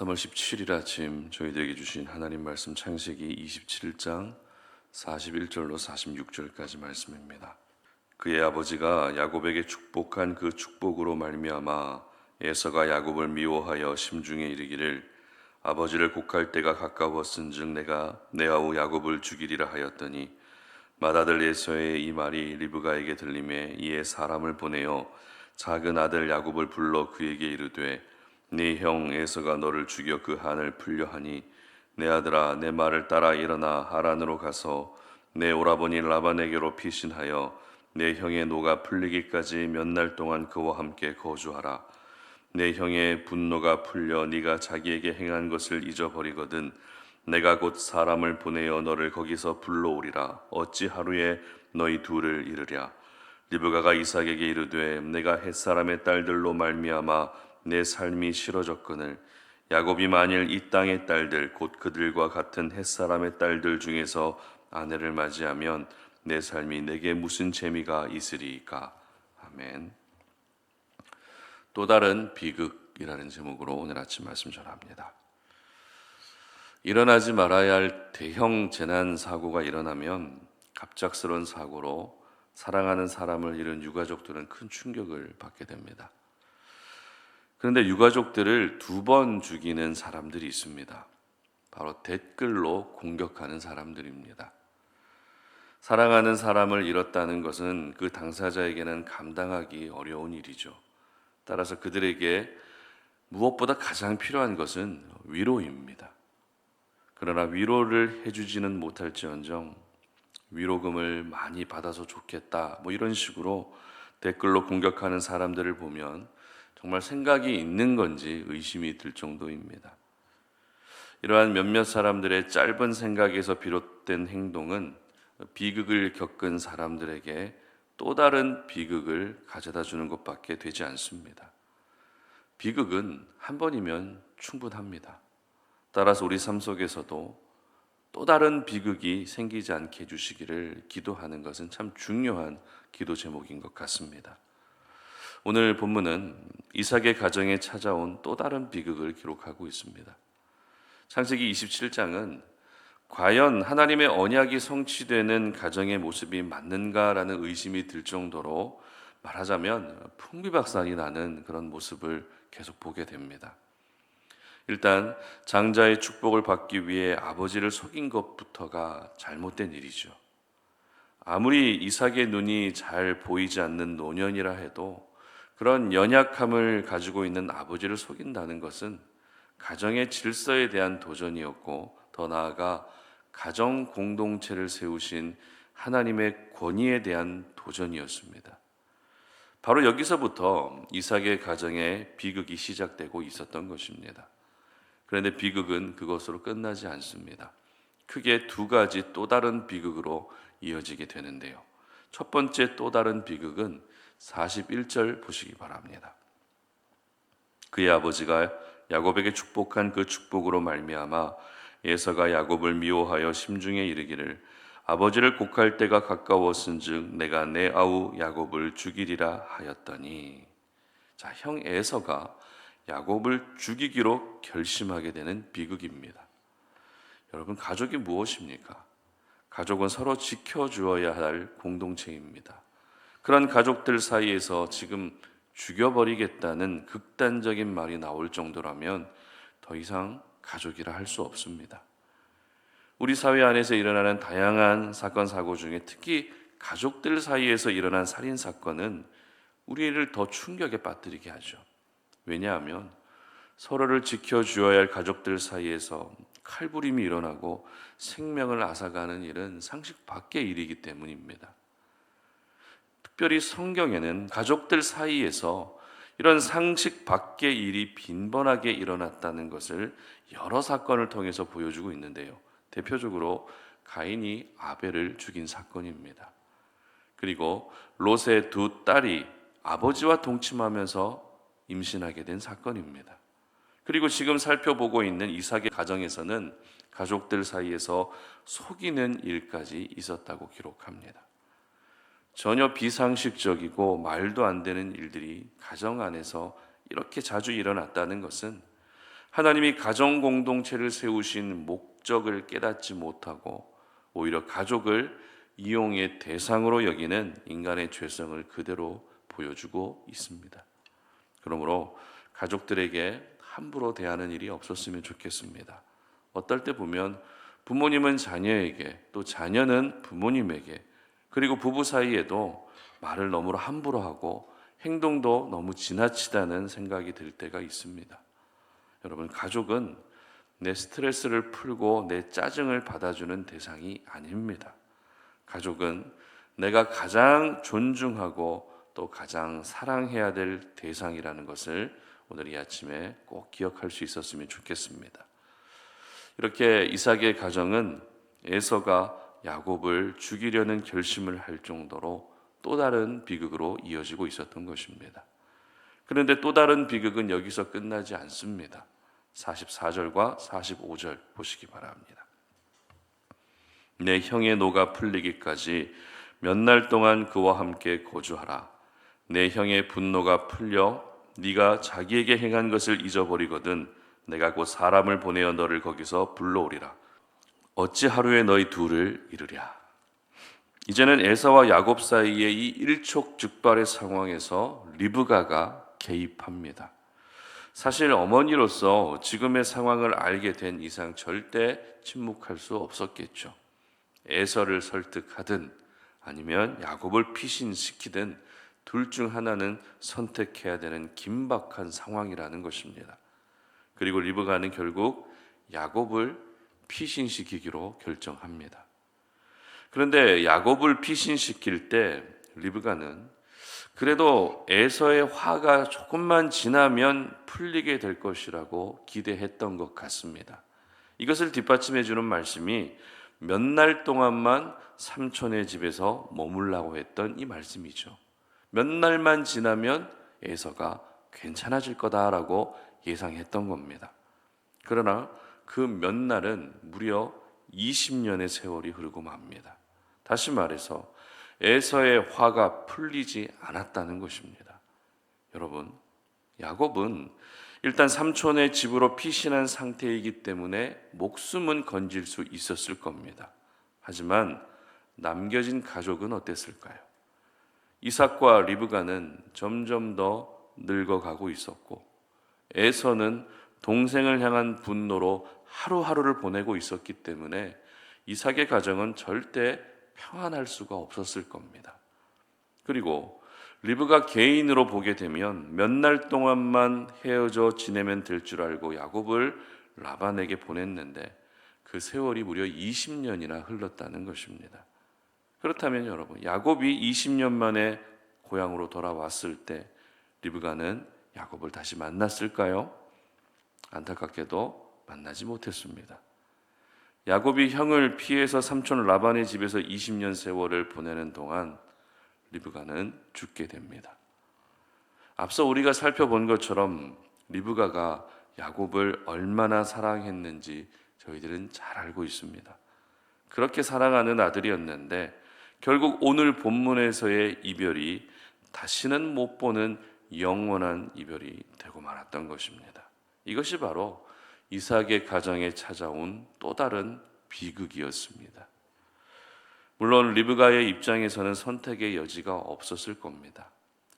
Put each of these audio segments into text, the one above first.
3월 17일 아침 저희들에게 주신 하나님 말씀 창세기 27장 41절로 46절까지 말씀입니다. 그의 아버지가 야곱에게 축복한 그 축복으로 말미암아 에서가 야곱을 미워하여 심중에 이르기를 아버지를 곡할 때가 가까웠은즉 내가 내 아우 야곱을 죽이리라 하였더니 맏아들 에서의 이 말이 리브가에게 들림에 이에 사람을 보내어 작은 아들 야곱을 불러 그에게 이르되 네 형 에서가 너를 죽여 그 한을 풀려 하니 내 아들아 내 말을 따라 일어나 하란으로 가서 내 오라버니 라반에게로 피신하여 내 형의 노가 풀리기까지 몇 날 동안 그와 함께 거주하라. 내 형의 분노가 풀려 네가 자기에게 행한 것을 잊어버리거든 내가 곧 사람을 보내어 너를 거기서 불러오리라. 어찌 하루에 너희 둘을 이르랴. 리브가가 이삭에게 이르되 내가 햇사람의 딸들로 말미암아 내 삶이 싫어졌거늘 야곱이 만일 이 땅의 딸들 곧 그들과 같은 햇사람의 딸들 중에서 아내를 맞이하면 내 삶이 내게 무슨 재미가 있으리이까. 아멘. 또 다른 비극이라는 제목으로 오늘 아침 말씀 전합니다. 일어나지 말아야 할 대형 재난 사고가 일어나면 갑작스러운 사고로 사랑하는 사람을 잃은 유가족들은 큰 충격을 받게 됩니다. 그런데 유가족들을 두 번 죽이는 사람들이 있습니다. 바로 댓글로 공격하는 사람들입니다. 사랑하는 사람을 잃었다는 것은 그 당사자에게는 감당하기 어려운 일이죠. 따라서 그들에게 무엇보다 가장 필요한 것은 위로입니다. 그러나 위로를 해주지는 못할지언정 위로금을 많이 받아서 좋겠다 이런 식으로 댓글로 공격하는 사람들을 보면 정말 생각이 있는 건지 의심이 들 정도입니다. 이러한 몇몇 사람들의 짧은 생각에서 비롯된 행동은 비극을 겪은 사람들에게 또 다른 비극을 가져다 주는 것밖에 되지 않습니다. 비극은 한 번이면 충분합니다. 따라서 우리 삶 속에서도 또 다른 비극이 생기지 않게 해주시기를 기도하는 것은 참 중요한 기도 제목인 것 같습니다. 오늘 본문은 이삭의 가정에 찾아온 또 다른 비극을 기록하고 있습니다. 창세기 27장은 과연 하나님의 언약이 성취되는 가정의 모습이 맞는가라는 의심이 들 정도로 말하자면 풍비박산이 나는 그런 모습을 계속 보게 됩니다. 일단 장자의 축복을 받기 위해 아버지를 속인 것부터가 잘못된 일이죠. 아무리 이삭의 눈이 잘 보이지 않는 노년이라 해도 그런 연약함을 가지고 있는 아버지를 속인다는 것은 가정의 질서에 대한 도전이었고 더 나아가 가정 공동체를 세우신 하나님의 권위에 대한 도전이었습니다. 바로 여기서부터 이삭의 가정에 비극이 시작되고 있었던 것입니다. 그런데 비극은 그것으로 끝나지 않습니다. 크게 두 가지 또 다른 비극으로 이어지게 되는데요. 첫 번째 또 다른 비극은 41절 보시기 바랍니다. 그의 아버지가 야곱에게 축복한 그 축복으로 말미암아 에서가 야곱을 미워하여 심중에 이르기를 아버지를 곡할 때가 가까웠은즉 내가 내 아우 야곱을 죽이리라 하였더니 형 에서가 야곱을 죽이기로 결심하게 되는 비극입니다. 여러분, 가족이 무엇입니까? 가족은 서로 지켜주어야 할 공동체입니다. 그런 가족들 사이에서 지금 죽여버리겠다는 극단적인 말이 나올 정도라면 더 이상 가족이라 할 수 없습니다. 우리 사회 안에서 일어나는 다양한 사건 사고 중에 특히 가족들 사이에서 일어난 살인 사건은 우리를 더 충격에 빠뜨리게 하죠. 왜냐하면 서로를 지켜주어야 할 가족들 사이에서 칼부림이 일어나고 생명을 앗아가는 일은 상식 밖의 일이기 때문입니다. 특별히 성경에는 가족들 사이에서 이런 상식 밖의 일이 빈번하게 일어났다는 것을 여러 사건을 통해서 보여주고 있는데요. 대표적으로 가인이 아벨을 죽인 사건입니다. 그리고 롯의 두 딸이 아버지와 동침하면서 임신하게 된 사건입니다. 그리고 지금 살펴보고 있는 이삭의 가정에서는 가족들 사이에서 속이는 일까지 있었다고 기록합니다. 전혀 비상식적이고 말도 안 되는 일들이 가정 안에서 이렇게 자주 일어났다는 것은 하나님이 가정 공동체를 세우신 목적을 깨닫지 못하고 오히려 가족을 이용의 대상으로 여기는 인간의 죄성을 그대로 보여주고 있습니다. 그러므로 가족들에게 함부로 대하는 일이 없었으면 좋겠습니다. 어떨 때 보면 부모님은 자녀에게, 또 자녀는 부모님에게, 그리고 부부 사이에도 말을 너무 함부로 하고 행동도 너무 지나치다는 생각이 들 때가 있습니다. 여러분, 가족은 내 스트레스를 풀고 내 짜증을 받아주는 대상이 아닙니다. 가족은 내가 가장 존중하고 또 가장 사랑해야 될 대상이라는 것을 오늘 이 아침에 꼭 기억할 수 있었으면 좋겠습니다. 이렇게 이삭의 가정은 에서가 야곱을 죽이려는 결심을 할 정도로 또 다른 비극으로 이어지고 있었던 것입니다. 그런데 또 다른 비극은 여기서 끝나지 않습니다. 44절과 45절 보시기 바랍니다. 내 형의 노가 풀리기까지 몇 날 동안 그와 함께 거주하라. 내 형의 분노가 풀려 네가 자기에게 행한 것을 잊어버리거든 내가 곧 사람을 보내어 너를 거기서 불러오리라. 어찌 하루에 너희 둘을 이루랴. 이제는 에사와 야곱 사이의 이 일촉즉발의 상황에서 리브가가 개입합니다. 사실 어머니로서 지금의 상황을 알게 된 이상 절대 침묵할 수 없었겠죠. 에서를 설득하든 아니면 야곱을 피신시키든 둘 중 하나는 선택해야 되는 긴박한 상황이라는 것입니다. 그리고 리브가는 결국 야곱을 피신시키기로 결정합니다. 그런데 야곱을 피신시킬 때 리브가는 그래도 에서의 화가 조금만 지나면 풀리게 될 것이라고 기대했던 것 같습니다. 이것을 뒷받침해 주는 말씀이 몇 날 동안만 삼촌의 집에서 머물라고 했던 이 말씀이죠. 몇 날만 지나면 에서가 괜찮아질 거다라고 예상했던 겁니다. 그러나 그 몇 날은 무려 20년의 세월이 흐르고 맙니다. 다시 말해서 에서의 화가 풀리지 않았다는 것입니다. 여러분, 야곱은 일단 삼촌의 집으로 피신한 상태이기 때문에 목숨은 건질 수 있었을 겁니다. 하지만 남겨진 가족은 어땠을까요? 이삭과 리브가는 점점 더 늙어가고 있었고 에서는 동생을 향한 분노로 하루하루를 보내고 있었기 때문에 이삭의 가정은 절대 평안할 수가 없었을 겁니다. 그리고 리브가 개인으로 보게 되면 몇 날 동안만 헤어져 지내면 될 줄 알고 야곱을 라반에게 보냈는데 그 세월이 무려 20년이나 흘렀다는 것입니다. 그렇다면 여러분, 야곱이 20년 만에 고향으로 돌아왔을 때 리브가는 야곱을 다시 만났을까요? 안타깝게도 만나지 못했습니다. 야곱이 형을 피해서 삼촌 라반의 집에서 20년 세월을 보내는 동안 리브가는 죽게 됩니다. 앞서 우리가 살펴본 것처럼 리브가가 야곱을 얼마나 사랑했는지 저희들은 잘 알고 있습니다. 그렇게 사랑하는 아들이었는데 결국 오늘 본문에서의 이별이 다시는 못 보는 영원한 이별이 되고 말았던 것입니다. 이것이 바로 이삭의 가정에 찾아온 또 다른 비극이었습니다. 물론 리브가의 입장에서는 선택의 여지가 없었을 겁니다.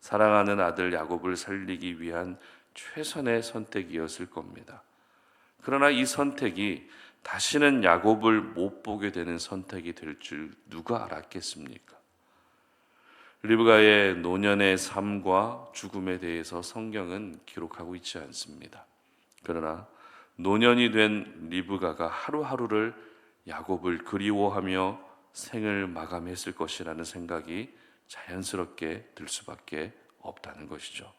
사랑하는 아들 야곱을 살리기 위한 최선의 선택이었을 겁니다. 그러나 이 선택이 다시는 야곱을 못 보게 되는 선택이 될 줄 누가 알았겠습니까? 리브가의 노년의 삶과 죽음에 대해서 성경은 기록하고 있지 않습니다. 그러나 노년이 된 리브가가 하루하루를 야곱을 그리워하며 생을 마감했을 것이라는 생각이 자연스럽게 들 수밖에 없다는 것이죠.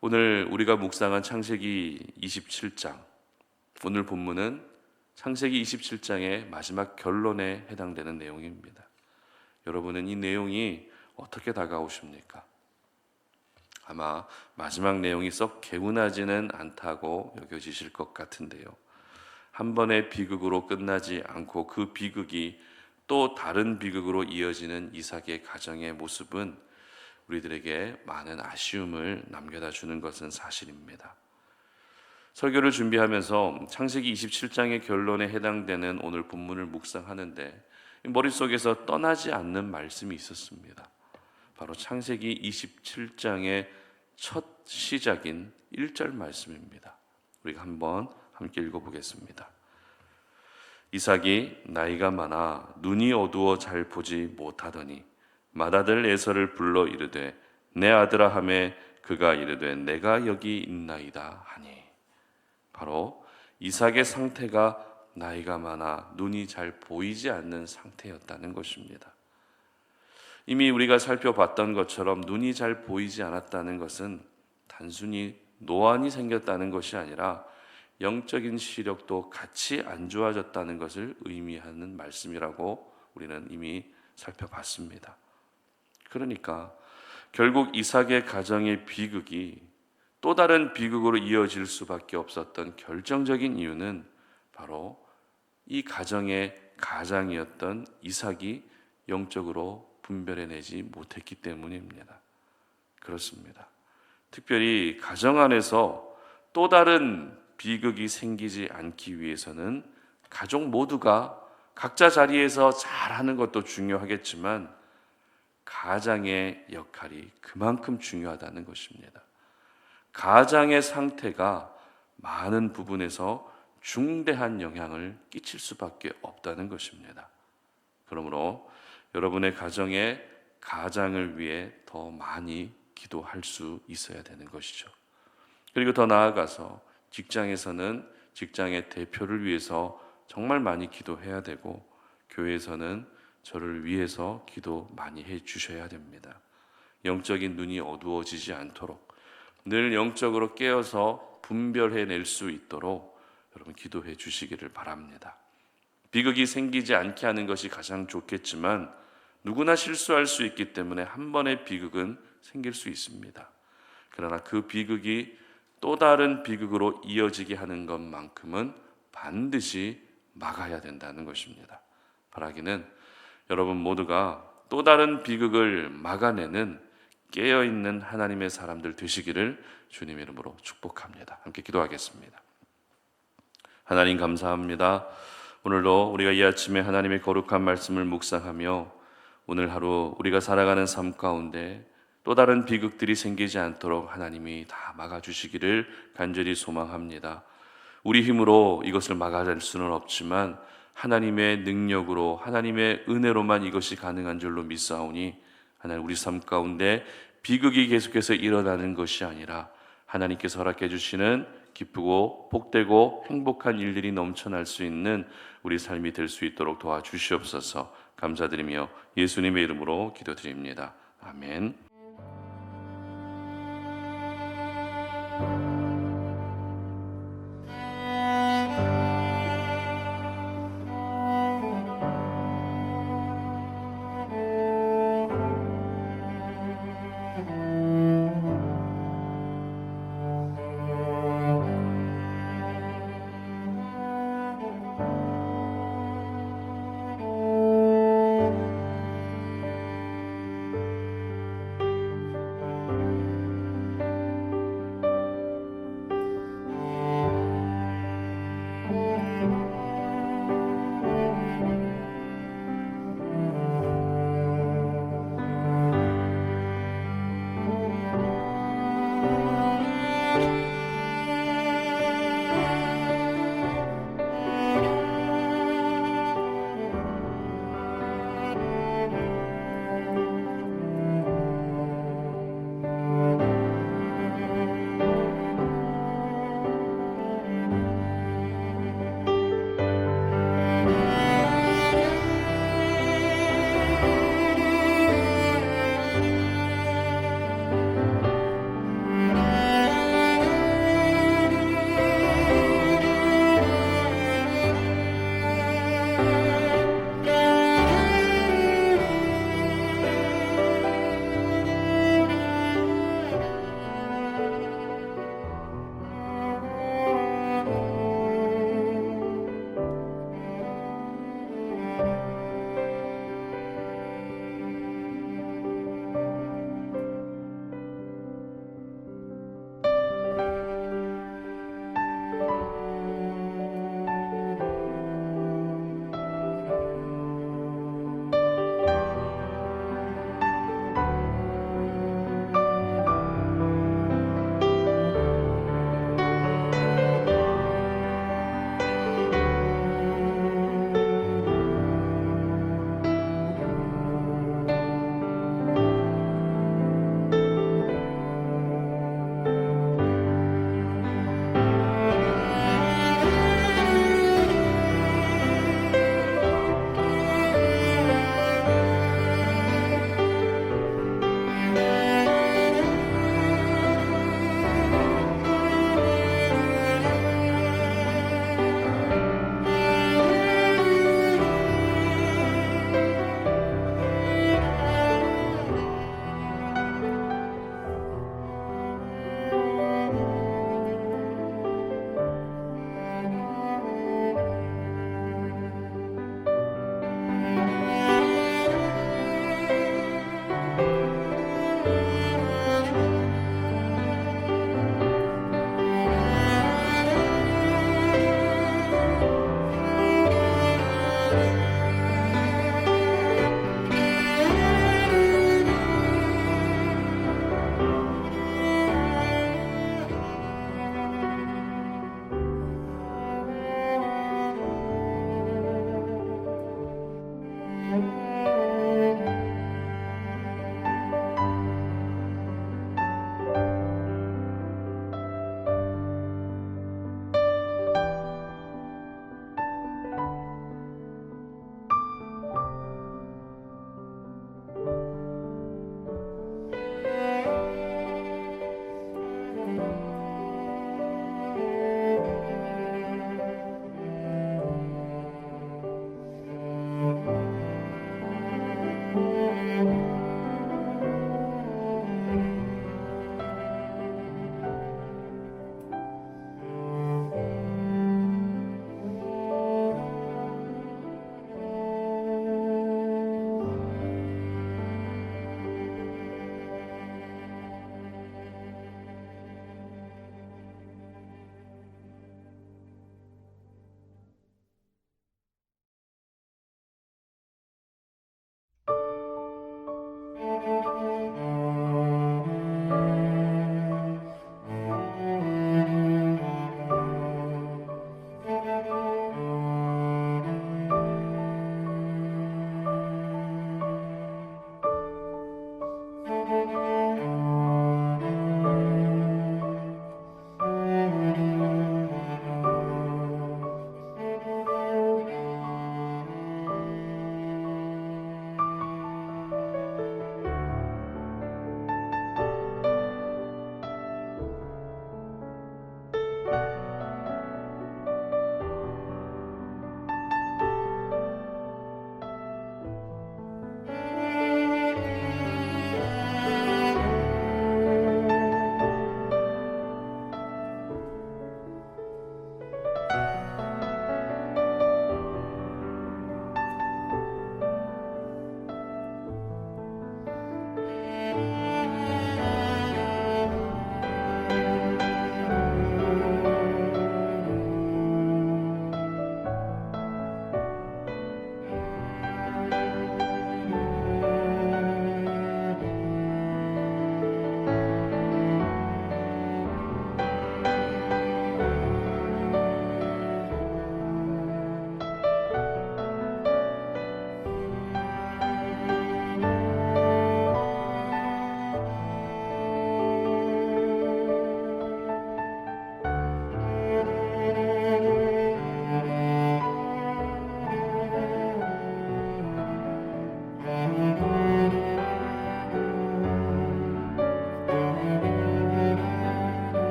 오늘 우리가 묵상한 창세기 27장, 오늘 본문은 창세기 27장의 마지막 결론에 해당되는 내용입니다. 여러분은 이 내용이 어떻게 다가오십니까? 아마 마지막 내용이 썩 개운하지는 않다고 여겨지실 것 같은데요. 한 번의 비극으로 끝나지 않고 그 비극이 또 다른 비극으로 이어지는 이삭의 가정의 모습은 우리들에게 많은 아쉬움을 남겨다 주는 것은 사실입니다. 설교를 준비하면서 창세기 27장의 결론에 해당되는 오늘 본문을 묵상하는데 머릿속에서 떠나지 않는 말씀이 있었습니다. 바로 창세기 27장의 첫 시작인 1절 말씀입니다. 우리가 한번 함께 읽어보겠습니다. 이삭이 나이가 많아 눈이 어두워 잘 보지 못하더니 맏아들 에서를 불러 이르되 내 아들아 하매 그가 이르되 내가 여기 있나이다 하니. 바로 이삭의 상태가 나이가 많아 눈이 잘 보이지 않는 상태였다는 것입니다. 이미 우리가 살펴봤던 것처럼 눈이 잘 보이지 않았다는 것은 단순히 노안이 생겼다는 것이 아니라 영적인 시력도 같이 안 좋아졌다는 것을 의미하는 말씀이라고 우리는 이미 살펴봤습니다. 그러니까 결국 이삭의 가정의 비극이 또 다른 비극으로 이어질 수밖에 없었던 결정적인 이유는 바로 이 가정의 가장이었던 이삭이 영적으로 분별해내지 못했기 때문입니다. 그렇습니다. 특별히 가정 안에서 또 다른 비극이 생기지 않기 위해서는 가족 모두가 각자 자리에서 잘하는 것도 중요하겠지만 가장의 역할이 그만큼 중요하다는 것입니다. 가장의 상태가 많은 부분에서 중대한 영향을 끼칠 수밖에 없다는 것입니다. 그러므로 여러분의 가정의 가장을 위해 더 많이 기도할 수 있어야 되는 것이죠. 그리고 더 나아가서 직장에서는 직장의 대표를 위해서 정말 많이 기도해야 되고, 교회에서는 저를 위해서 기도 많이 해 주셔야 됩니다. 영적인 눈이 어두워지지 않도록 늘 영적으로 깨어서 분별해낼 수 있도록 여러분 기도해 주시기를 바랍니다. 비극이 생기지 않게 하는 것이 가장 좋겠지만 누구나 실수할 수 있기 때문에 한 번의 비극은 생길 수 있습니다. 그러나 그 비극이 또 다른 비극으로 이어지게 하는 것만큼은 반드시 막아야 된다는 것입니다. 바라기는 여러분 모두가 또 다른 비극을 막아내는 깨어있는 하나님의 사람들 되시기를 주님의 이름으로 축복합니다. 함께 기도하겠습니다. 하나님 감사합니다. 오늘도 우리가 이 아침에 하나님의 거룩한 말씀을 묵상하며 오늘 하루 우리가 살아가는 삶 가운데 또 다른 비극들이 생기지 않도록 하나님이 다 막아주시기를 간절히 소망합니다. 우리 힘으로 이것을 막아낼 수는 없지만 하나님의 능력으로 하나님의 은혜로만 이것이 가능한 줄로 믿사오니 하나님 우리 삶 가운데 비극이 계속해서 일어나는 것이 아니라 하나님께서 허락해 주시는 기쁘고 복되고 행복한 일들이 넘쳐날 수 있는 우리 삶이 될 수 있도록 도와주시옵소서. 감사드리며 예수님의 이름으로 기도드립니다. 아멘.